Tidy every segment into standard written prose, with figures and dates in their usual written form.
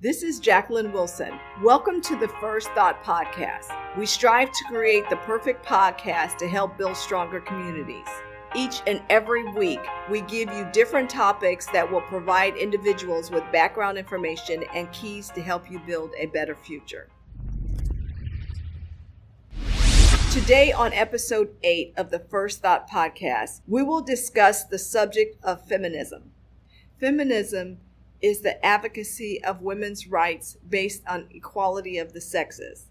This is Jacqueline Wilson. Welcome to the First Thought Podcast. We strive to create the perfect podcast to help build stronger communities. Each and every week, we give you different topics that will provide individuals with background information and keys to help you build a better future. Today on episode 8 of the First Thought Podcast, we will discuss the subject of feminism. Feminism is the advocacy of women's rights based on equality of the sexes.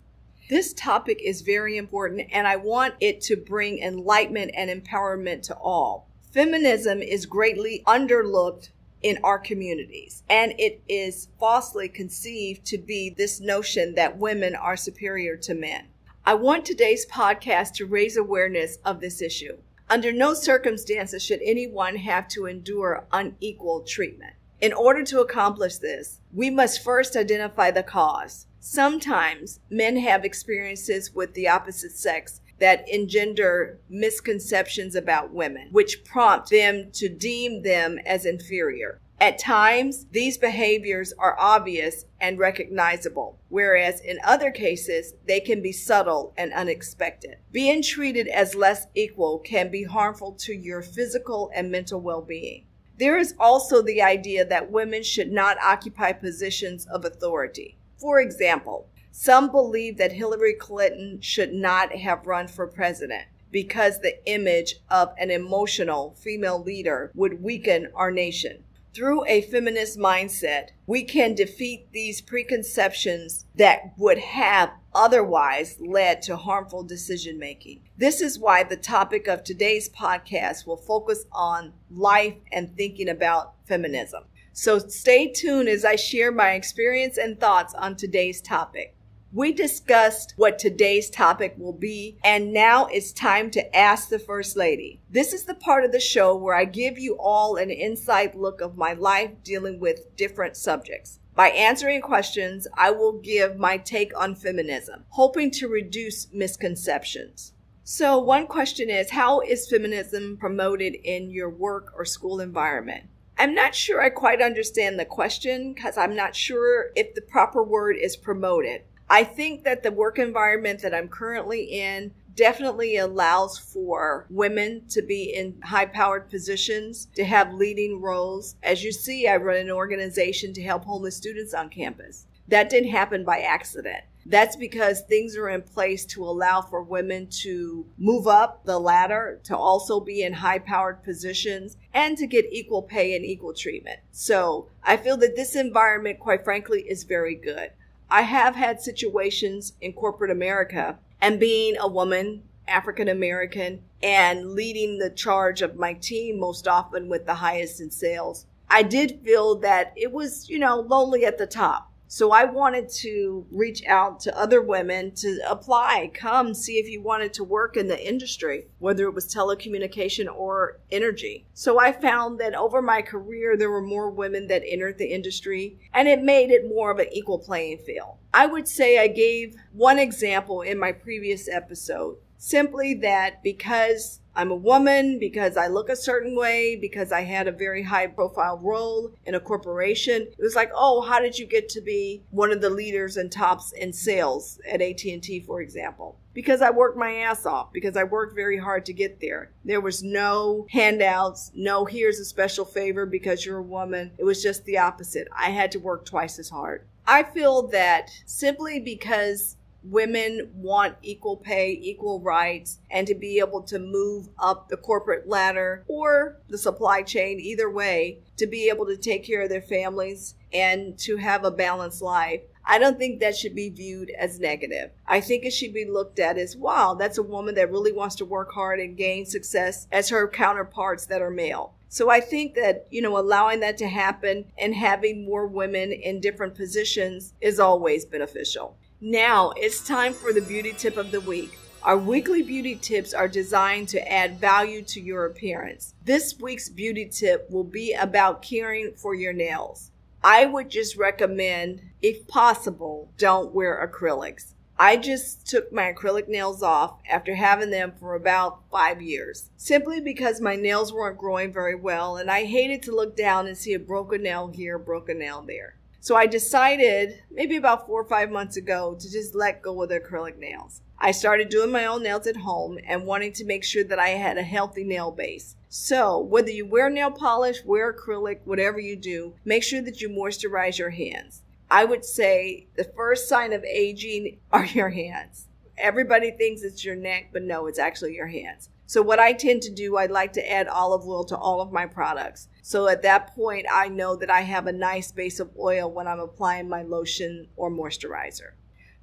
This topic is very important, and I want it to bring enlightenment and empowerment to all. Feminism is greatly underlooked in our communities, and it is falsely conceived to be this notion that women are superior to men. I want today's podcast to raise awareness of this issue. Under no circumstances should anyone have to endure unequal treatment. In order to accomplish this, we must first identify the cause. Sometimes men have experiences with the opposite sex that engender misconceptions about women, which prompt them to deem them as inferior. At times, these behaviors are obvious and recognizable, whereas in other cases, they can be subtle and unexpected. Being treated as less equal can be harmful to your physical and mental well-being. There is also the idea that women should not occupy positions of authority. For example, some believe that Hillary Clinton should not have run for president because the image of an emotional female leader would weaken our nation. Through a feminist mindset, we can defeat these preconceptions that would have otherwise led to harmful decision-making. This is why the topic of today's podcast will focus on life and thinking about feminism. So stay tuned as I share my experience and thoughts on today's topic. We discussed what today's topic will be, and now it's time to ask the First Lady. This is the part of the show where I give you all an inside look of my life dealing with different subjects. By answering questions, I will give my take on feminism, hoping to reduce misconceptions. So one question is, how is feminism promoted in your work or school environment? I'm not sure I quite understand the question because I'm not sure if the proper word is promoted. I think that the work environment that I'm currently in definitely allows for women to be in high-powered positions, to have leading roles. As you see, I run an organization to help homeless students on campus. That didn't happen by accident. That's because things are in place to allow for women to move up the ladder, to also be in high-powered positions, and to get equal pay and equal treatment. So I feel that this environment, quite frankly, is very good. I have had situations in corporate America, and being a woman, African American, and leading the charge of my team most often with the highest in sales, I did feel that it was, lonely at the top. So I wanted to reach out to other women to apply, come see if you wanted to work in the industry, whether it was telecommunication or energy. So I found that over my career, there were more women that entered the industry, and it made it more of an equal playing field. I would say I gave one example in my previous episode, simply that because I'm a woman, because I look a certain way, because I had a very high profile role in a corporation, it was like, oh, how did you get to be one of the leaders and tops in sales at AT&T, for example? Because I worked my ass off, because I worked very hard to get there. There was no handouts, no here's a special favor because you're a woman. It was just the opposite. I had to work twice as hard. I feel that simply because women want equal pay, equal rights, and to be able to move up the corporate ladder or the supply chain, either way, to be able to take care of their families and to have a balanced life. I don't think that should be viewed as negative. I think it should be looked at as, wow, that's a woman that really wants to work hard and gain success as her counterparts that are male. So I think that, allowing that to happen and having more women in different positions is always beneficial. Now, it's time for the beauty tip of the week. Our weekly beauty tips are designed to add value to your appearance. This week's beauty tip will be about caring for your nails. I would just recommend, if possible, don't wear acrylics. I just took my acrylic nails off after having them for about 5 years, simply because my nails weren't growing very well, and I hated to look down and see a broken nail here, a broken nail there. So I decided maybe about 4 or 5 months ago to just let go of the acrylic nails. I started doing my own nails at home and wanting to make sure that I had a healthy nail base. So whether you wear nail polish, wear acrylic, whatever you do, make sure that you moisturize your hands. I would say the first sign of aging are your hands. Everybody thinks it's your neck, but no, it's actually your hands. So what I tend to do, I like to add olive oil to all of my products. So at that point, I know that I have a nice base of oil when I'm applying my lotion or moisturizer.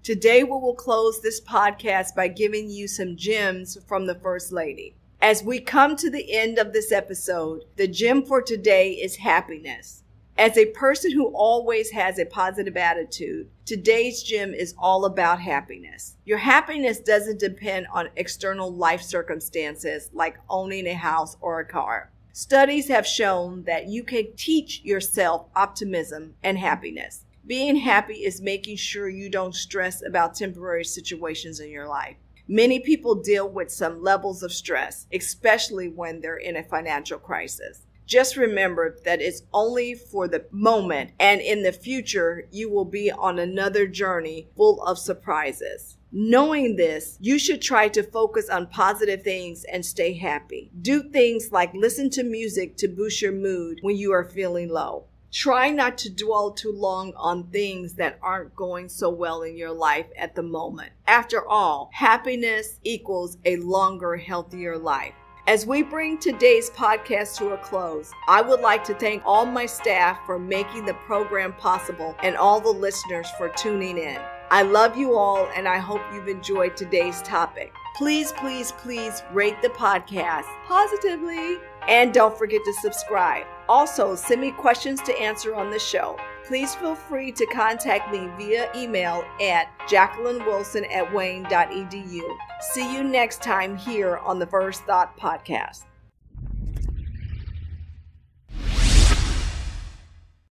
Today, we will close this podcast by giving you some gems from the First Lady. As we come to the end of this episode, the gem for today is happiness. As a person who always has a positive attitude, today's gem is all about happiness. Your happiness doesn't depend on external life circumstances like owning a house or a car. Studies have shown that you can teach yourself optimism and happiness. Being happy is making sure you don't stress about temporary situations in your life. Many people deal with some levels of stress, especially when they're in a financial crisis. Just remember that it's only for the moment, and in the future, you will be on another journey full of surprises. Knowing this, you should try to focus on positive things and stay happy. Do things like listen to music to boost your mood when you are feeling low. Try not to dwell too long on things that aren't going so well in your life at the moment. After all, happiness equals a longer, healthier life. As we bring today's podcast to a close, I would like to thank all my staff for making the program possible and all the listeners for tuning in. I love you all, and I hope you've enjoyed today's topic. Please, please, please rate the podcast positively, and don't forget to subscribe. Also, send me questions to answer on the show. Please feel free to contact me via email at jacquelinewilson@wayne.edu. See you next time here on the First Thought Podcast.